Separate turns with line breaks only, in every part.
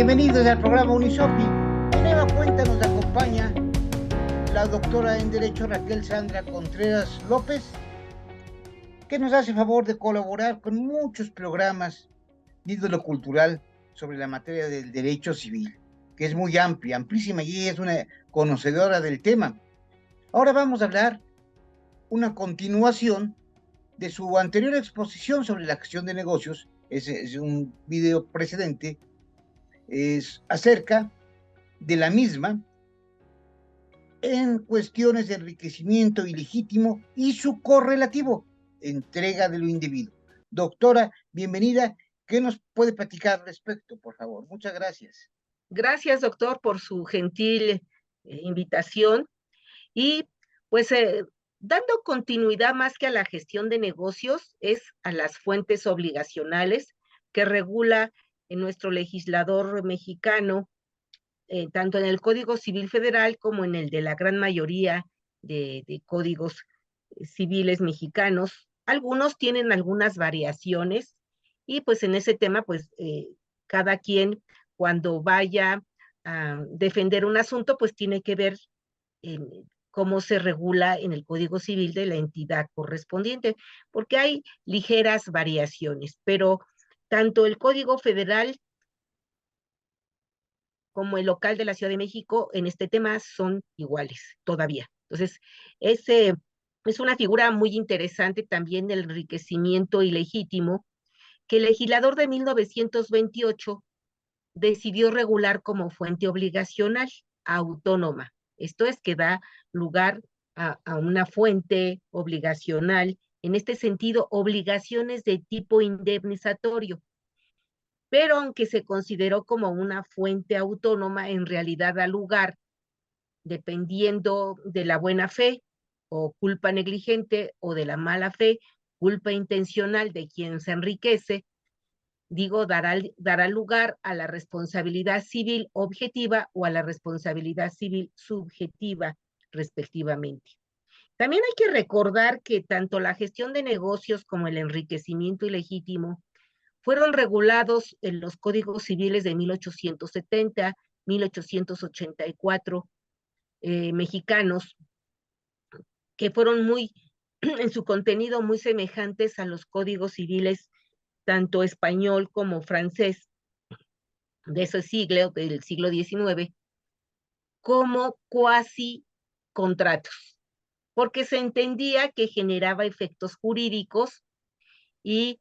Bienvenidos al programa Unisofi. De nueva cuenta nos acompaña la doctora en Derecho Raquel Sandra Contreras López, que nos hace favor de colaborar con muchos programas de índole cultural sobre la materia del derecho civil, que es muy amplia, amplísima, y ella es una conocedora del tema. Ahora vamos a hablar una continuación de su anterior exposición sobre la gestión de negocios. Es un video precedente, es acerca de la misma en cuestiones de enriquecimiento ilegítimo y su correlativo, entrega de lo indebido. Doctora, bienvenida. ¿Qué nos puede platicar al respecto, por favor? Muchas gracias.
Gracias, doctor, por su gentil invitación. Y pues dando continuidad más que a la gestión de negocios, es a las fuentes obligacionales que regula en nuestro legislador mexicano, tanto en el Código Civil Federal como en el de la gran mayoría de códigos civiles mexicanos. Algunos tienen algunas variaciones y pues en ese tema, pues cada quien cuando vaya a defender un asunto, pues tiene que ver cómo se regula en el Código Civil de la entidad correspondiente, porque hay ligeras variaciones, pero tanto el Código Federal como el local de la Ciudad de México en este tema son iguales todavía. Entonces, ese es una figura muy interesante también del enriquecimiento ilegítimo que el legislador de 1928 decidió regular como fuente obligacional autónoma. Esto es que da lugar a una fuente obligacional, en este sentido, obligaciones de tipo indemnizatorio. Pero aunque se consideró como una fuente autónoma, en realidad da lugar, dependiendo de la buena fe o culpa negligente o de la mala fe, culpa intencional de quien se enriquece, dará lugar a la responsabilidad civil objetiva o a la responsabilidad civil subjetiva, respectivamente. También hay que recordar que tanto la gestión de negocios como el enriquecimiento ilegítimo fueron regulados en los códigos civiles de 1870, 1884, mexicanos, que fueron muy, en su contenido, muy semejantes a los códigos civiles, tanto español como francés, de ese siglo, del siglo XIX, como cuasi contratos, porque se entendía que generaba efectos jurídicos y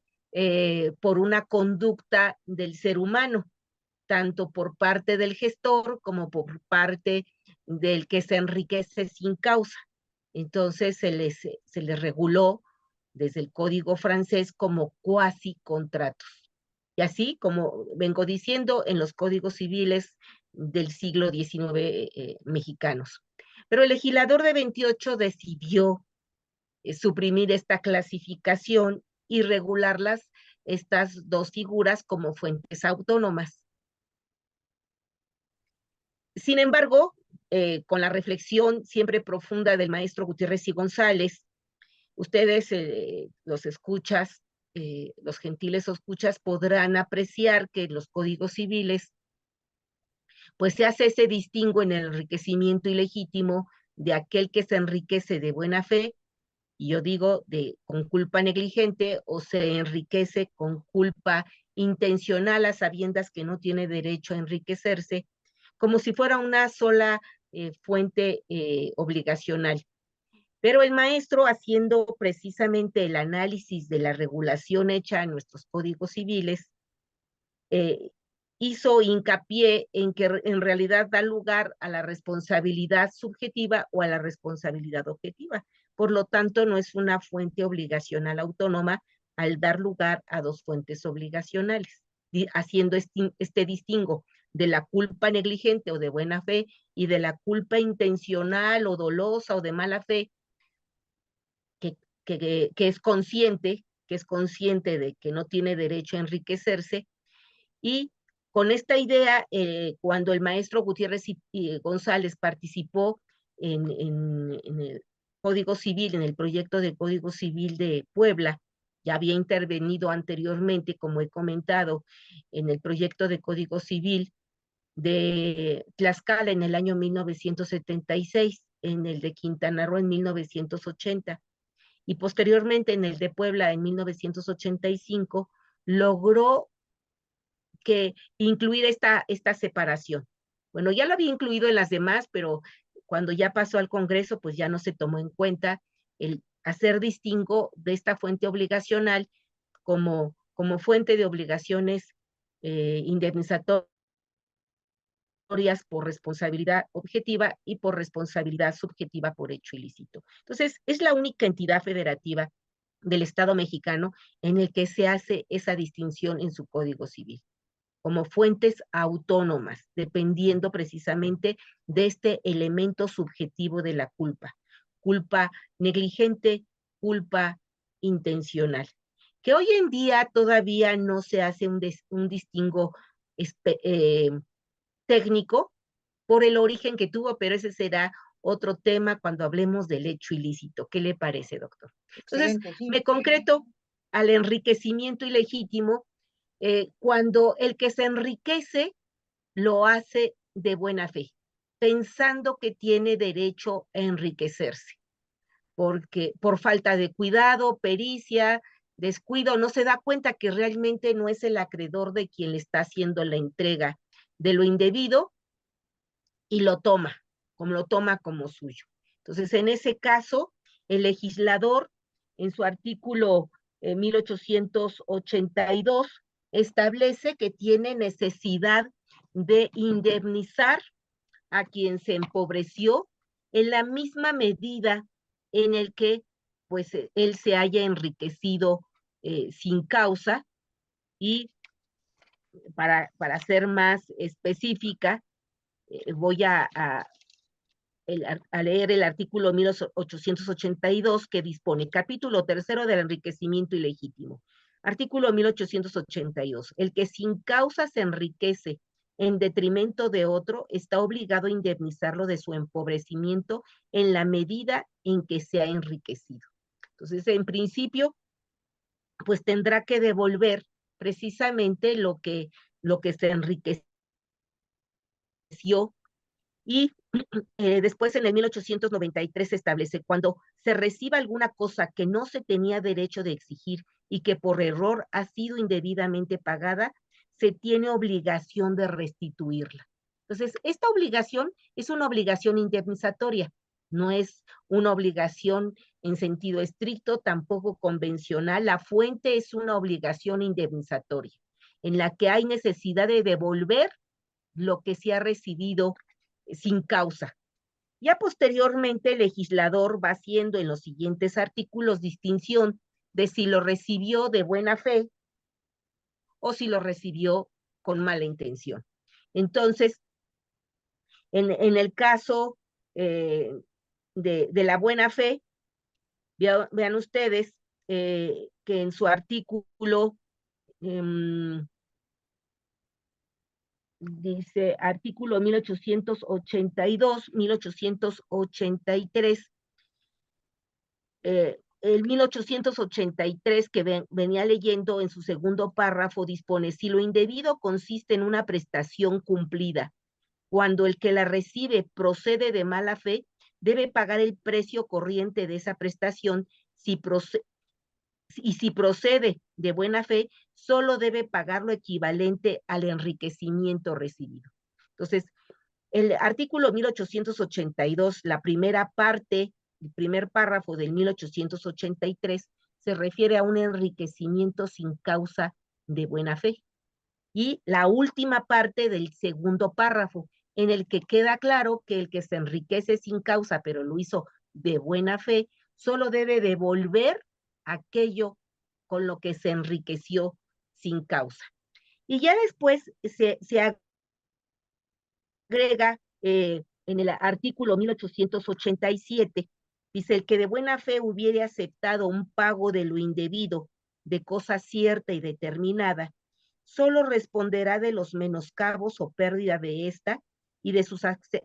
por una conducta del ser humano, tanto por parte del gestor como por parte del que se enriquece sin causa. Entonces se les reguló desde el Código francés como cuasi contratos. Y así, como vengo diciendo, en los códigos civiles del siglo XIX mexicanos. Pero el legislador de 28 decidió suprimir esta clasificación y regularlas, estas dos figuras, como fuentes autónomas. Sin embargo, con la reflexión siempre profunda del maestro Gutiérrez y González, ustedes, los escuchas, los gentiles escuchas, podrán apreciar que en los códigos civiles, pues se hace ese distingo en el enriquecimiento ilegítimo de aquel que se enriquece de buena fe, y yo digo con culpa negligente, o se enriquece con culpa intencional a sabiendas que no tiene derecho a enriquecerse, como si fuera una sola fuente obligacional. Pero el maestro, haciendo precisamente el análisis de la regulación hecha en nuestros códigos civiles, eh, hizo hincapié en que en realidad da lugar a la responsabilidad subjetiva o a la responsabilidad objetiva. Por lo tanto, no es una fuente obligacional autónoma al dar lugar a dos fuentes obligacionales, haciendo este distingo de la culpa negligente o de buena fe y de la culpa intencional o dolosa o de mala fe, que es consciente de que no tiene derecho a enriquecerse. Y con esta idea, cuando el maestro Gutiérrez y González participó en el Código Civil, en el proyecto de Código Civil de Puebla, ya había intervenido anteriormente, como he comentado, en el proyecto de Código Civil de Tlaxcala en el año 1976, en el de Quintana Roo en 1980 y posteriormente en el de Puebla en 1985, logró incluir esta separación. Bueno, ya lo había incluido en las demás, pero cuando ya pasó al Congreso, pues ya no se tomó en cuenta el hacer distingo de esta fuente obligacional como fuente de obligaciones indemnizatorias por responsabilidad objetiva y por responsabilidad subjetiva por hecho ilícito. Entonces, es la única entidad federativa del Estado mexicano en el que se hace esa distinción en su Código Civil, como fuentes autónomas, dependiendo precisamente de este elemento subjetivo de la culpa negligente, culpa intencional, que hoy en día todavía no se hace un distingo técnico por el origen que tuvo, pero ese será otro tema cuando hablemos del hecho ilícito. ¿Qué le parece, doctor? Entonces,
Excelente, sí.
me concreto al enriquecimiento ilegítimo cuando el que se enriquece lo hace de buena fe, pensando que tiene derecho a enriquecerse, porque por falta de cuidado, pericia, descuido, no se da cuenta que realmente no es el acreedor de quien le está haciendo la entrega de lo indebido y lo toma como suyo. Entonces, en ese caso, el legislador, en su artículo 1882, establece que tiene necesidad de indemnizar a quien se empobreció en la misma medida en el que pues él se haya enriquecido sin causa, y para ser más específica, voy a leer el artículo 1882 que dispone, capítulo 3 del enriquecimiento ilegítimo. Artículo 1882. El que sin causa se enriquece en detrimento de otro está obligado a indemnizarlo de su empobrecimiento en la medida en que se ha enriquecido. Entonces, en principio, pues tendrá que devolver precisamente lo que se enriqueció, y después en el 1893 se establece: cuando se reciba alguna cosa que no se tenía derecho de exigir y que por error ha sido indebidamente pagada, se tiene obligación de restituirla. Entonces, esta obligación es una obligación indemnizatoria, no es una obligación en sentido estricto, tampoco convencional. La fuente es una obligación indemnizatoria, en la que hay necesidad de devolver lo que se ha recibido sin causa. Ya posteriormente el legislador va haciendo en los siguientes artículos distinción de si lo recibió de buena fe o si lo recibió con mala intención. Entonces, en el caso de la buena fe, vean ustedes que en su artículo dice artículo 1882, 1883, el 1883 que venía leyendo en su segundo párrafo dispone: si lo indebido consiste en una prestación cumplida, cuando el que la recibe procede de mala fe, debe pagar el precio corriente de esa prestación. Y si procede de buena fe, solo debe pagar lo equivalente al enriquecimiento recibido. Entonces, el artículo 1882, la primera parte, el primer párrafo del 1883, se refiere a un enriquecimiento sin causa de buena fe. Y la última parte del segundo párrafo, en el que queda claro que el que se enriquece sin causa, pero lo hizo de buena fe, solo debe devolver aquello con lo que se enriqueció sin causa. Y ya después se agrega en el artículo 1887, dice: el que de buena fe hubiere aceptado un pago de lo indebido, de cosa cierta y determinada, solo responderá de los menoscabos o pérdida de esta y de sus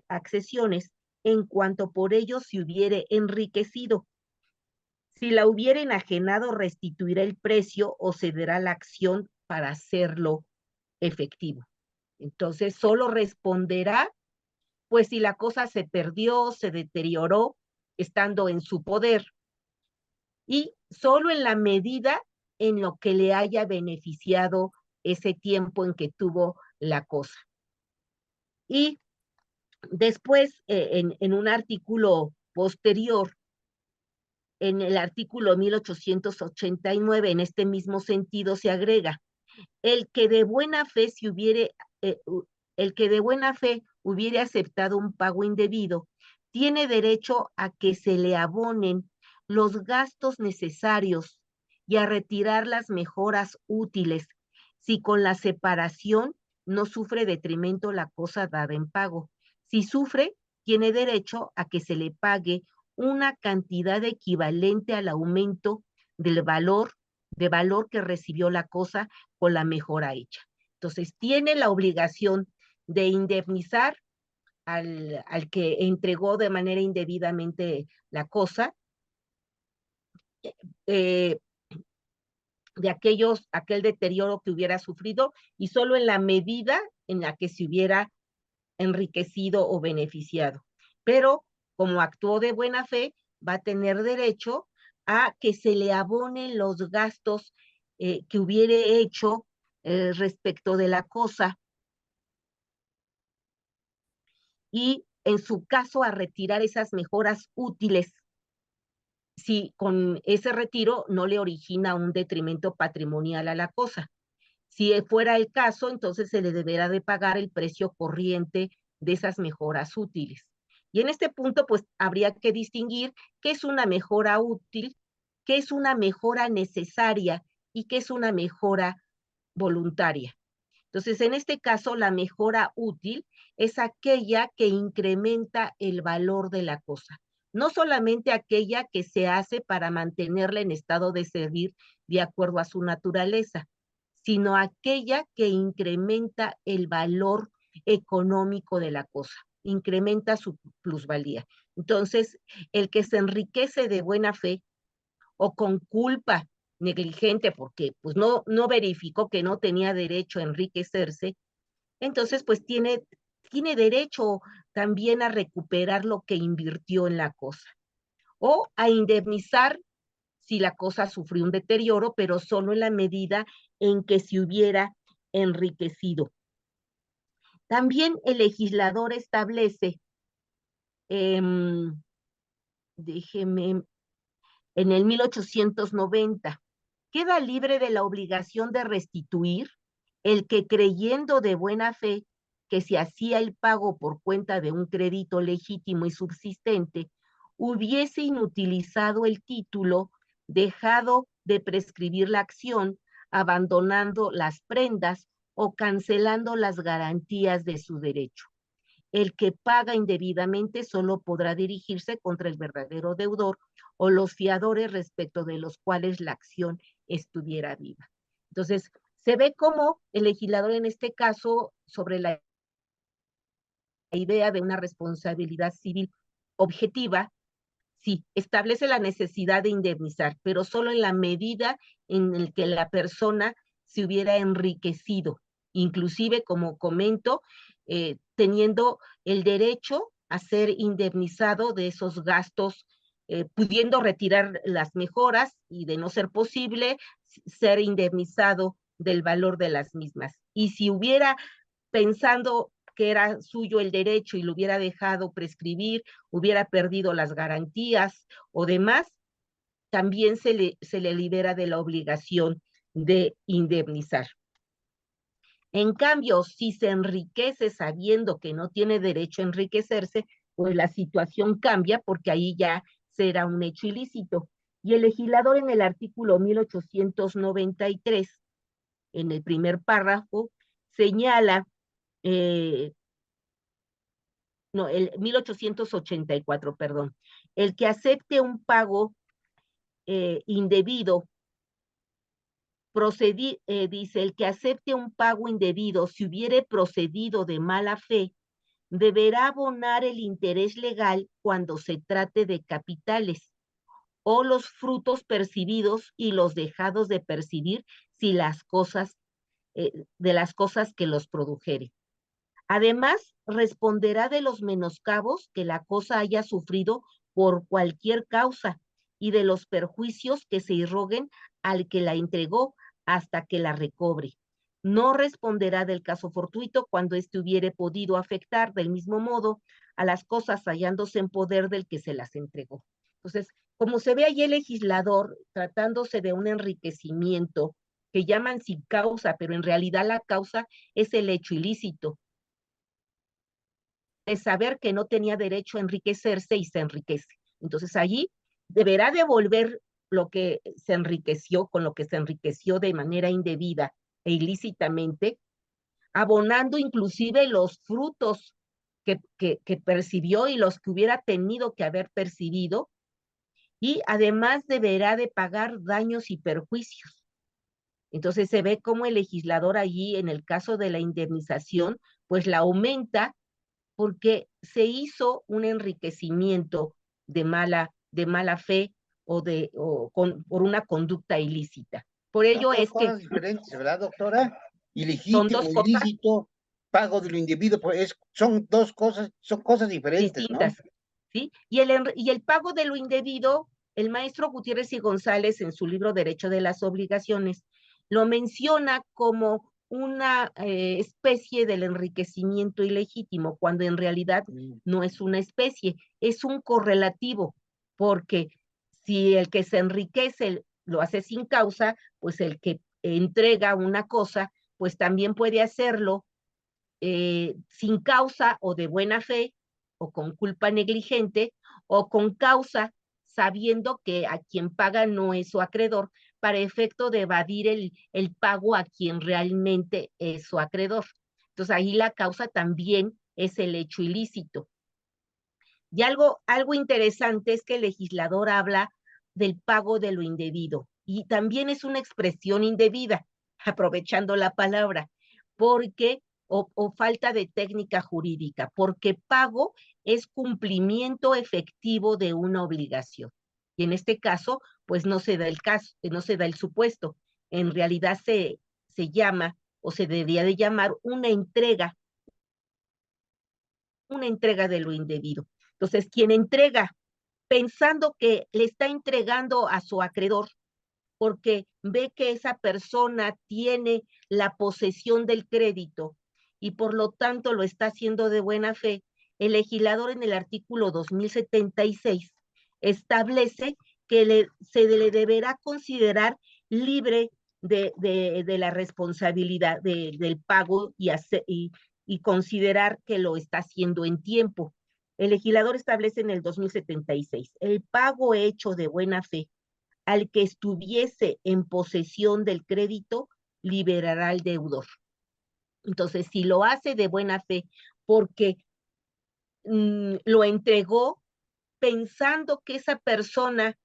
accesiones en cuanto por ello se hubiere enriquecido. Si la hubiere enajenado, restituirá el precio o cederá la acción para hacerlo efectivo. Entonces, solo responderá, pues, si la cosa se perdió, se deterioró, estando en su poder, y solo en la medida en lo que le haya beneficiado ese tiempo en que tuvo la cosa. Y después, en un artículo posterior, en el artículo 1889, en este mismo sentido se agrega, el que de buena fe si hubiere, el que de buena fe hubiere aceptado un pago indebido, tiene derecho a que se le abonen los gastos necesarios y a retirar las mejoras útiles, si con la separación no sufre detrimento la cosa dada en pago. Si sufre, tiene derecho a que se le pague una cantidad equivalente al aumento del valor, de valor que recibió la cosa con la mejora hecha. Entonces, tiene la obligación de indemnizar al que entregó de manera indebidamente la cosa, eh, de aquel deterioro que hubiera sufrido, y solo en la medida en la que se hubiera enriquecido o beneficiado. Pero como actuó de buena fe, va a tener derecho a que se le abonen los gastos que hubiere hecho respecto de la cosa, y en su caso a retirar esas mejoras útiles si con ese retiro no le origina un detrimento patrimonial a la cosa. Si fuera el caso, entonces se le deberá de pagar el precio corriente de esas mejoras útiles. Y en este punto, pues habría que distinguir qué es una mejora útil, qué es una mejora necesaria y qué es una mejora voluntaria. Entonces, en este caso, la mejora útil es aquella que incrementa el valor de la cosa, no solamente aquella que se hace para mantenerla en estado de servir de acuerdo a su naturaleza, sino aquella que incrementa el valor económico de la cosa, incrementa su plusvalía. Entonces, el que se enriquece de buena fe o con culpa negligente porque pues no verificó que no tenía derecho a enriquecerse, entonces pues tiene derecho también a recuperar lo que invirtió en la cosa o a indemnizar si la cosa sufrió un deterioro, pero solo en la medida en que se hubiera enriquecido. También el legislador establece, déjeme, en el 1890, queda libre de la obligación de restituir el que creyendo de buena fe que se hacía el pago por cuenta de un crédito legítimo y subsistente, hubiese inutilizado el título, dejado de prescribir la acción, abandonando las prendas o cancelando las garantías de su derecho. El que paga indebidamente solo podrá dirigirse contra el verdadero deudor o los fiadores respecto de los cuales la acción estuviera viva. Entonces, se ve como el legislador en este caso, sobre la idea de una responsabilidad civil objetiva, sí, establece la necesidad de indemnizar, pero solo en la medida en el que la persona se hubiera enriquecido, inclusive, como comento, teniendo el derecho a ser indemnizado de esos gastos, pudiendo retirar las mejoras y, de no ser posible, ser indemnizado del valor de las mismas. Y si hubiera, pensando que era suyo el derecho y lo hubiera dejado prescribir, hubiera perdido las garantías o demás, también se le libera de la obligación de indemnizar. En cambio, si se enriquece sabiendo que no tiene derecho a enriquecerse, pues la situación cambia porque ahí ya será un hecho ilícito. Y el legislador en el artículo 1893, en el primer párrafo, señala, no, el 1884, perdón, el que acepte un pago indebido, dice, el que acepte un pago indebido, si hubiere procedido de mala fe, deberá abonar el interés legal cuando se trate de capitales o los frutos percibidos y los dejados de percibir si las cosas, de las cosas que los produjere. Además, responderá de los menoscabos que la cosa haya sufrido por cualquier causa y de los perjuicios que se irroguen al que la entregó hasta que la recobre. No responderá del caso fortuito cuando éste hubiere podido afectar del mismo modo a las cosas hallándose en poder del que se las entregó. Entonces, como se ve ahí el legislador tratándose de un enriquecimiento que llaman sin causa, pero en realidad la causa es el hecho ilícito de saber que no tenía derecho a enriquecerse y se enriquece. Entonces allí deberá devolver lo que se enriqueció, con lo que se enriqueció de manera indebida e ilícitamente, abonando inclusive los frutos que percibió y los que hubiera tenido que haber percibido, y además deberá de pagar daños y perjuicios. Entonces se ve cómo el legislador allí, en el caso de la indemnización, pues la aumenta porque se hizo un enriquecimiento de mala fe por una conducta ilícita. Por
Son
ello
dos
es que
cosas diferentes, ¿verdad, doctora?
son dos
Ilegítimo,
cosas
ilícito, pago de lo indebido, pues son dos cosas, son cosas diferentes, ¿no?
distintas, ¿sí? Y el pago de lo indebido, el maestro Gutiérrez y González, en su libro Derecho de las Obligaciones, lo menciona como una especie del enriquecimiento ilegítimo, cuando en realidad no es una especie, es un correlativo, porque si el que se enriquece lo hace sin causa, pues el que entrega una cosa, pues también puede hacerlo sin causa o de buena fe, o con culpa negligente, o con causa, sabiendo que a quien paga no es su acreedor, para efecto de evadir el pago a quien realmente es su acreedor. Entonces ahí la causa también es el hecho ilícito. Y algo interesante es que el legislador habla del pago de lo indebido, y también es una expresión indebida, aprovechando la palabra, porque, o falta de técnica jurídica, porque pago es cumplimiento efectivo de una obligación. Y en este caso, pues no se da el caso, no se da el supuesto. En realidad se llama, o se debería de llamar, una entrega de lo indebido. Entonces, quien entrega pensando que le está entregando a su acreedor, porque ve que esa persona tiene la posesión del crédito y por lo tanto lo está haciendo de buena fe, el legislador en el artículo 2076 establece que se le deberá considerar libre de la responsabilidad del pago y considerar que lo está haciendo en tiempo. El legislador establece en el 2076 el pago hecho de buena fe al que estuviese en posesión del crédito, liberará al deudor. Entonces, si lo hace de buena fe porque lo entregó pensando que esa persona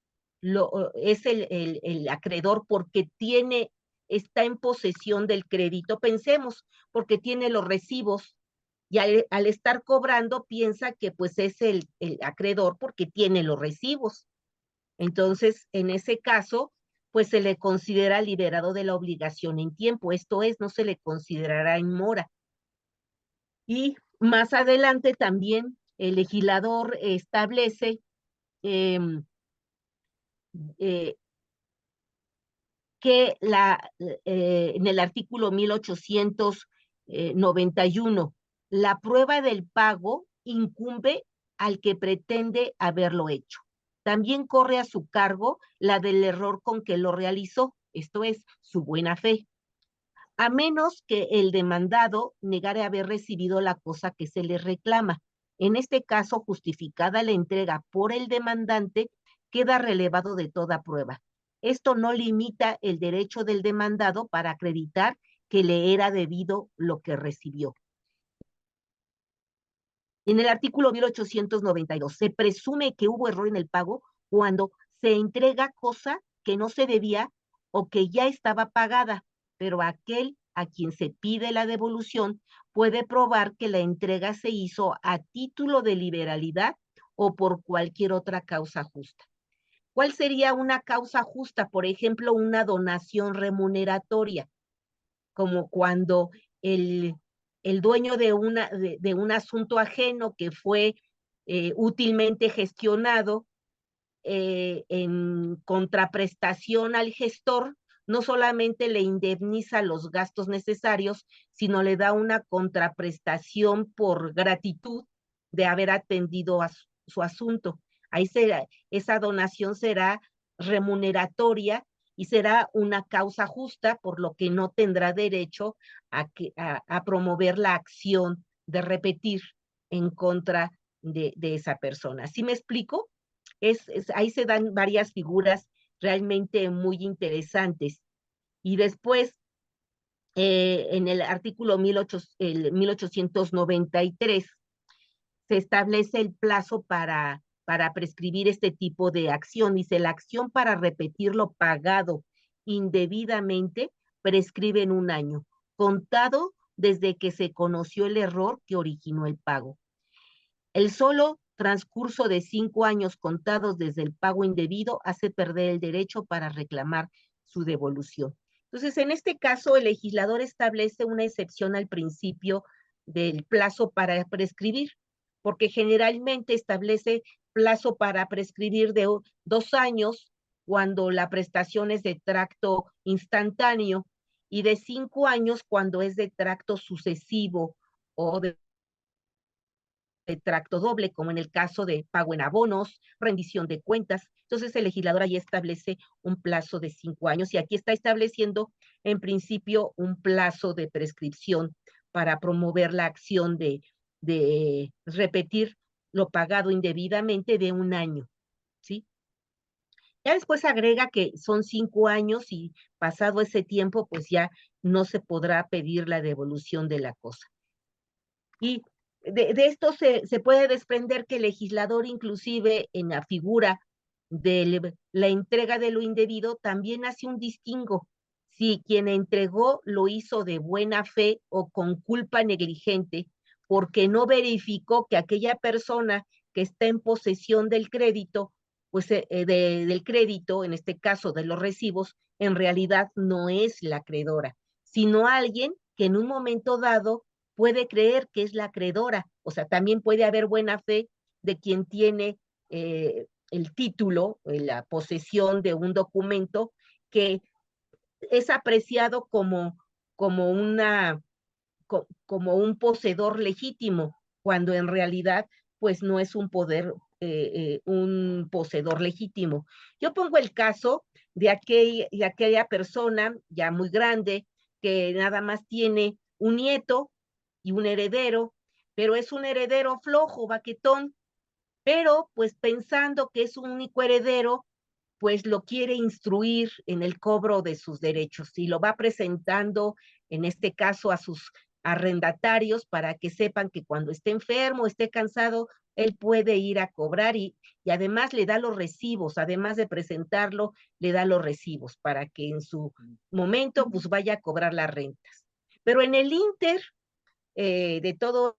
es el acreedor porque está en posesión del crédito, pensemos, porque tiene los recibos, y al estar cobrando piensa que pues es el acreedor porque tiene los recibos. Entonces, en ese caso, pues se le considera liberado de la obligación en tiempo, esto es, no se le considerará en mora. Y más adelante también el legislador establece eh, eh, que en el artículo 1891, la prueba del pago incumbe al que pretende haberlo hecho. También corre a su cargo la del error con que lo realizó, esto es, su buena fe, a menos que el demandado negare haber recibido la cosa que se le reclama. En este caso, justificada la entrega por el demandante, queda relevado de toda prueba. Esto no limita el derecho del demandado para acreditar que le era debido lo que recibió. En el artículo 1892, se presume que hubo error en el pago cuando se entrega cosa que no se debía o que ya estaba pagada, pero aquel a quien se pide la devolución puede probar que la entrega se hizo a título de liberalidad o por cualquier otra causa justa. ¿Cuál sería una causa justa? Por ejemplo, una donación remuneratoria, como cuando el el dueño de un asunto ajeno que fue útilmente gestionado en contraprestación al gestor, no solamente le indemniza los gastos necesarios, sino le da una contraprestación por gratitud de haber atendido a su asunto. Esa donación será remuneratoria y será una causa justa, por lo que no tendrá derecho a promover la acción de repetir en contra de esa persona. ¿Sí me explico? Ahí se dan varias figuras realmente muy interesantes. Y después, en el artículo 1893, se establece el plazo para prescribir este tipo de acción. Dice, la acción para repetir lo pagado indebidamente prescribe en 1 año, contado desde que se conoció el error que originó el pago. El solo transcurso de 5 años contados desde el pago indebido hace perder el derecho para reclamar su devolución. Entonces, en este caso, el legislador establece una excepción al principio del plazo para prescribir, porque generalmente establece plazo para prescribir de 2 años cuando la prestación es de tracto instantáneo y de 5 años cuando es de tracto sucesivo o de tracto doble, como en el caso de pago en abonos, rendición de cuentas. Entonces, el legislador ahí establece un plazo de 5 años y aquí está estableciendo, en principio, un plazo de prescripción para promover la acción de repetir lo pagado indebidamente de 1 año, ¿sí? Ya después agrega que son 5 años y pasado ese tiempo, pues ya no se podrá pedir la devolución de la cosa. Y de esto se puede desprender que el legislador, inclusive en la figura de la entrega de lo indebido, también hace un distingo. Si quien entregó lo hizo de buena fe o con culpa negligente, porque no verificó que aquella persona que está en posesión del crédito, pues del crédito, en este caso de los recibos, en realidad no es la acreedora, sino alguien que en un momento dado puede creer que es la acreedora. O sea, también puede haber buena fe de quien tiene el título, la posesión de un documento que es apreciado como, como un poseedor legítimo, cuando en realidad pues no es un poseedor legítimo. Yo pongo el caso de aquella persona ya muy grande que nada más tiene un nieto y un heredero, pero es un heredero flojo, baquetón, pero pues pensando que es un único heredero, pues lo quiere instruir en el cobro de sus derechos y lo va presentando, en este caso, a sus arrendatarios para que sepan que cuando esté enfermo, esté cansado, él puede ir a cobrar y además le da los recibos, además de presentarlo, le da los recibos para que en su momento pues vaya a cobrar las rentas. Pero en el inter de todo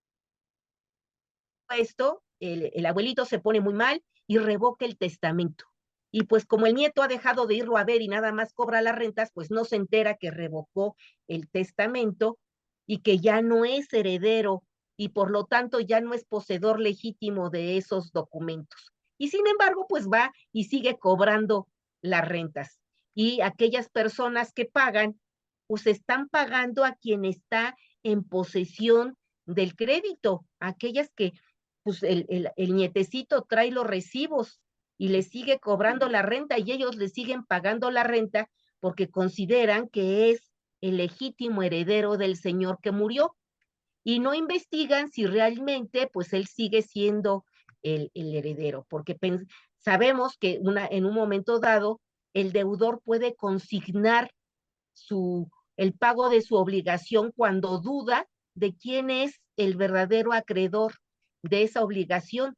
esto, el abuelito se pone muy mal y revoca el testamento. Y pues como el nieto ha dejado de irlo a ver y nada más cobra las rentas, pues no se entera que revocó el testamento y que ya no es heredero y por lo tanto ya no es poseedor legítimo de esos documentos. Y sin embargo, pues va y sigue cobrando las rentas. Y aquellas personas que pagan, pues están pagando a quien está en posesión del crédito, aquellas que pues el nietecito trae los recibos y le sigue cobrando la renta y ellos le siguen pagando la renta porque consideran que es el legítimo heredero del señor que murió y no investigan si realmente pues él sigue siendo el heredero, porque sabemos que en un momento dado el deudor puede consignar el pago de su obligación cuando duda de quién es el verdadero acreedor de esa obligación.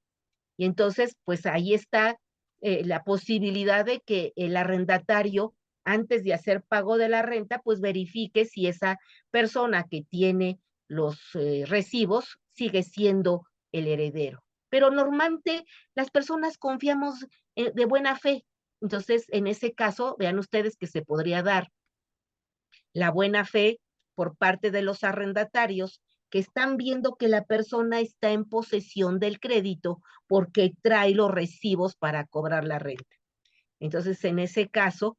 Y entonces, pues ahí está la posibilidad de que el arrendatario, antes de hacer pago de la renta, pues verifique si esa persona que tiene los recibos sigue siendo el heredero. Pero normalmente las personas confiamos de buena fe. Entonces, en ese caso, vean ustedes que se podría dar la buena fe por parte de los arrendatarios que están viendo que la persona está en posesión del crédito porque trae los recibos para cobrar la renta. Entonces, en ese caso,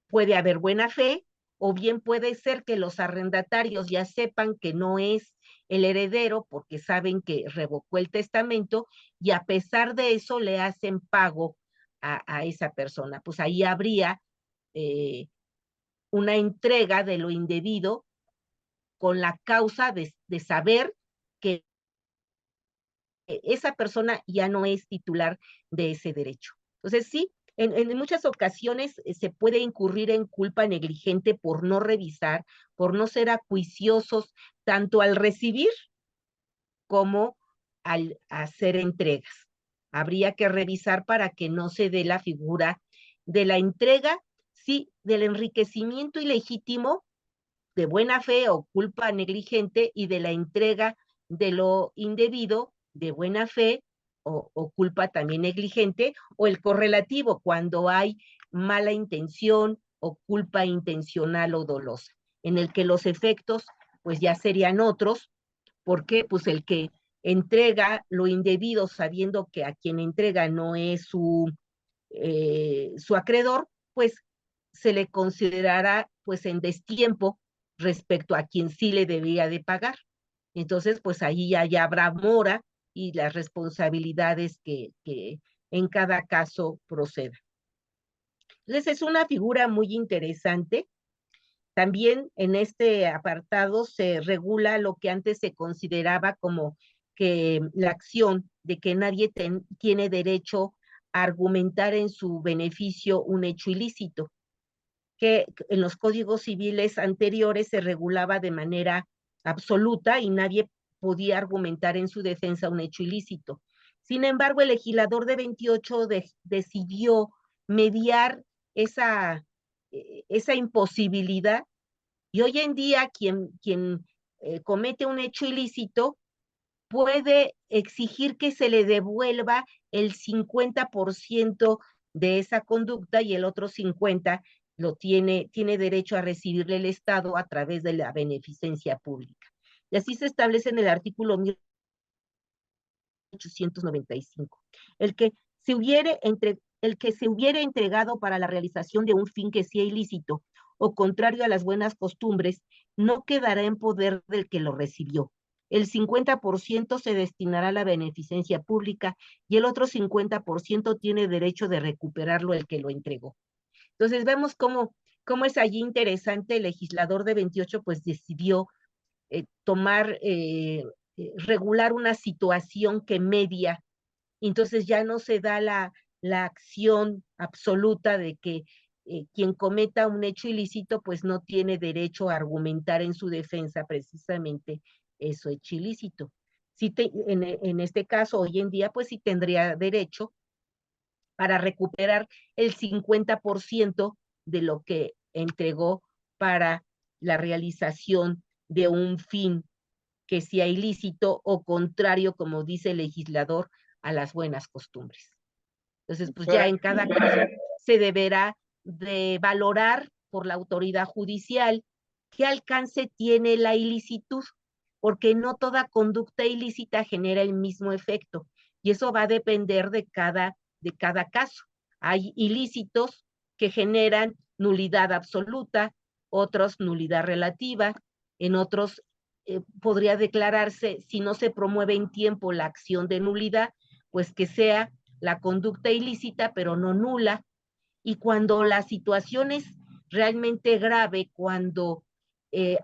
puede haber buena fe, o bien puede ser que los arrendatarios ya sepan que no es el heredero porque saben que revocó el testamento y a pesar de eso le hacen pago a esa persona. Pues ahí habría una entrega de lo indebido con la causa de saber que esa persona ya no es titular de ese derecho. Entonces, sí, en muchas ocasiones se puede incurrir en culpa negligente por no revisar, por no ser acuiciosos tanto al recibir como al hacer entregas. Habría que revisar para que no se dé la figura de la entrega, sí, del enriquecimiento ilegítimo de buena fe o culpa negligente y de la entrega de lo indebido de buena fe o culpa también negligente, o el correlativo cuando hay mala intención o culpa intencional o dolosa, en el que los efectos pues ya serían otros, porque pues el que entrega lo indebido sabiendo que a quien entrega no es su acreedor, pues se le considerará pues en destiempo respecto a quien sí le debía de pagar. Entonces, pues ahí ya habrá mora y las responsabilidades que en cada caso proceda. Entonces, es una figura muy interesante. También en este apartado se regula lo que antes se consideraba como que la acción de que nadie tiene derecho a argumentar en su beneficio un hecho ilícito, que en los códigos civiles anteriores se regulaba de manera absoluta y nadie podía argumentar en su defensa un hecho ilícito. Sin embargo, el legislador de 28 decidió mediar esa imposibilidad y hoy en día quien comete un hecho ilícito puede exigir que se le devuelva el 50% de esa conducta y el otro 50% tiene derecho a recibirle el Estado a través de la beneficencia pública. Y así se establece en el artículo 1895. El que el que se hubiere entregado para la realización de un fin que sea ilícito o contrario a las buenas costumbres, no quedará en poder del que lo recibió. El 50% se destinará a la beneficencia pública y el otro 50% tiene derecho de recuperarlo el que lo entregó. Entonces vemos cómo es allí interesante. El legislador de 28 pues decidió regular una situación que media, entonces ya no se da la acción absoluta de que quien cometa un hecho ilícito pues no tiene derecho a argumentar en su defensa precisamente eso hecho ilícito. Sí en este caso, hoy en día, pues sí tendría derecho para recuperar el 50% de lo que entregó para la realización de un fin que sea ilícito o contrario, como dice el legislador, a las buenas costumbres. Entonces, pues ya en cada caso se deberá de valorar por la autoridad judicial qué alcance tiene la ilicitud, porque no toda conducta ilícita genera el mismo efecto, y eso va a depender de cada caso. Hay ilícitos que generan nulidad absoluta, otros nulidad relativa, en otros podría declararse, si no se promueve en tiempo la acción de nulidad, pues que sea la conducta ilícita, pero no nula. Y cuando la situación es realmente grave, cuando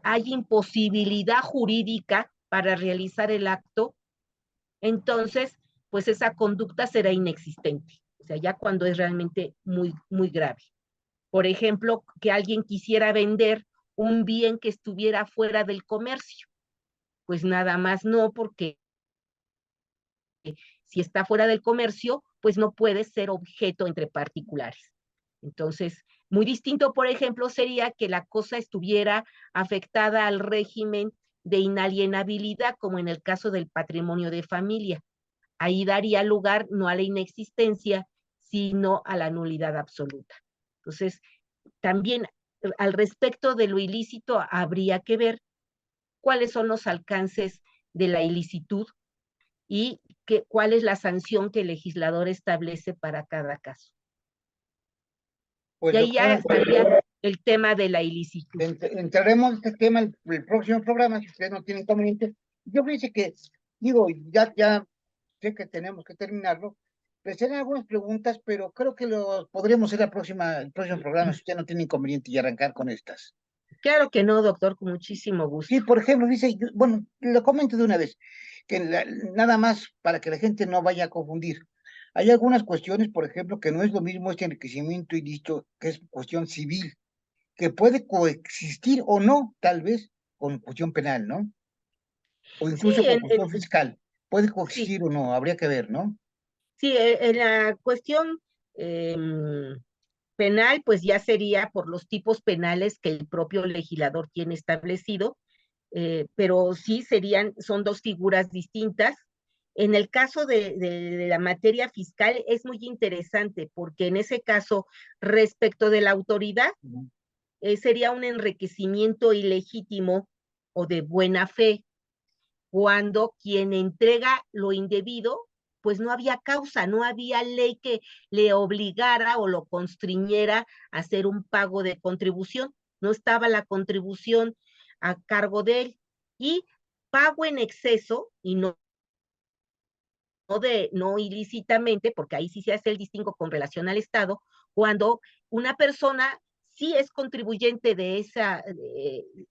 hay imposibilidad jurídica para realizar el acto, entonces, pues esa conducta será inexistente. O sea, ya cuando es realmente muy, muy grave. Por ejemplo, que alguien quisiera vender un bien que estuviera fuera del comercio. Pues nada más no, porque si está fuera del comercio, pues no puede ser objeto entre particulares. Entonces, muy distinto, por ejemplo, sería que la cosa estuviera afectada al régimen de inalienabilidad, como en el caso del patrimonio de familia. Ahí daría lugar no a la inexistencia, sino a la nulidad absoluta. Entonces, también al respecto de lo ilícito habría que ver cuáles son los alcances de la ilicitud y cuál es la sanción que el legislador establece para cada caso.
Pues,
Y ahí ya
doctora,
estaría el tema de la ilicitud.
entraremos en este tema el próximo programa, si ustedes no tienen inconveniente. Yo fíjense que, digo, ya sé que tenemos que terminarlo. Les haré algunas preguntas, pero creo que lo podremos hacer el próximo programa, si usted no tiene inconveniente, y arrancar con estas.
Claro que no, doctor, con muchísimo gusto.
Sí, por ejemplo, dice, bueno, lo comento de una vez, que nada más para que la gente no vaya a confundir. Hay algunas cuestiones, por ejemplo, que no es lo mismo este enriquecimiento ilícito, que es cuestión civil, que puede coexistir o no, tal vez, con cuestión penal, ¿no? O
Sí,
incluso con cuestión fiscal. Puede
sí,
coexistir o no, habría que ver, ¿no?
sí, en la cuestión penal, pues ya sería por los tipos penales que el propio legislador tiene establecido, pero sí son dos figuras distintas. En el caso de la materia fiscal es muy interesante porque en ese caso, respecto de la autoridad, sería un enriquecimiento ilegítimo o de buena fe, cuando quien entrega lo indebido, pues no había causa, no había ley que le obligara o lo constriñera a hacer un pago de contribución, no estaba la contribución a cargo de él. Y pago en exceso, y no ilícitamente, porque ahí sí se hace el distingo con relación al Estado, cuando una persona sí es contribuyente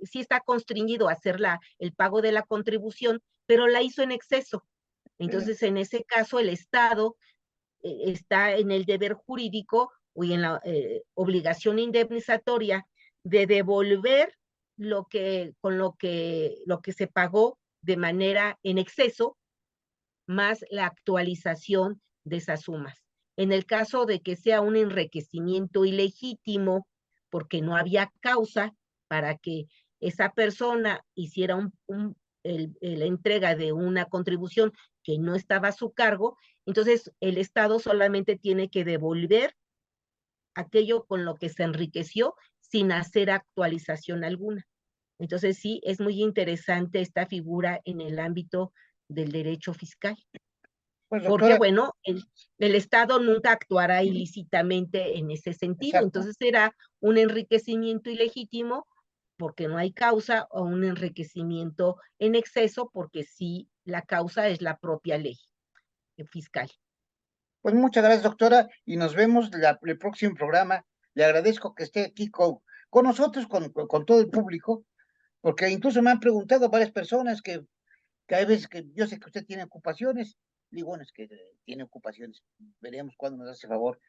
sí está constreñido a hacer el pago de la contribución, pero la hizo en exceso. Entonces, en ese caso, el Estado está en el deber jurídico y en la obligación indemnizatoria de devolver lo que se pagó de manera en exceso, más la actualización de esas sumas. En el caso de que sea un enriquecimiento ilegítimo, porque no había causa para que esa persona hiciera la entrega de una contribución que no estaba a su cargo, entonces el Estado solamente tiene que devolver aquello con lo que se enriqueció sin hacer actualización alguna. Entonces sí, es muy interesante esta figura en el ámbito del derecho fiscal.
Pues,
Porque,
doctora,
bueno, el Estado nunca actuará ilícitamente en ese sentido.
exacto.
Entonces será un enriquecimiento ilegítimo porque no hay causa, o un enriquecimiento en exceso porque sí la causa es la propia ley fiscal.
Pues muchas gracias, doctora, y nos vemos el próximo programa. Le agradezco que esté aquí con nosotros, con todo el público, porque incluso me han preguntado varias personas que hay veces que yo sé que usted tiene ocupaciones. Digo, bueno, es que tiene ocupaciones. Veremos cuándo nos hace favor.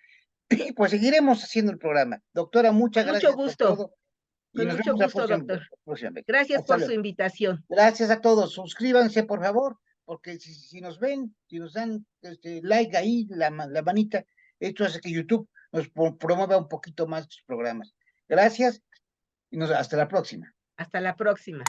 Y pues seguiremos haciendo el programa. Doctora, muchas
Mucho
gracias por
gusto,
todo y
con
nos
mucho
vemos la
gusto, doctor.
próxima vez.
Gracias
Hasta
por su
luego.
invitación.
Gracias a todos. Suscríbanse, por favor, porque si nos ven, si nos dan like ahí, la manita, esto hace que YouTube nos promueva un poquito más estos programas. Gracias y hasta la próxima.
Hasta la próxima.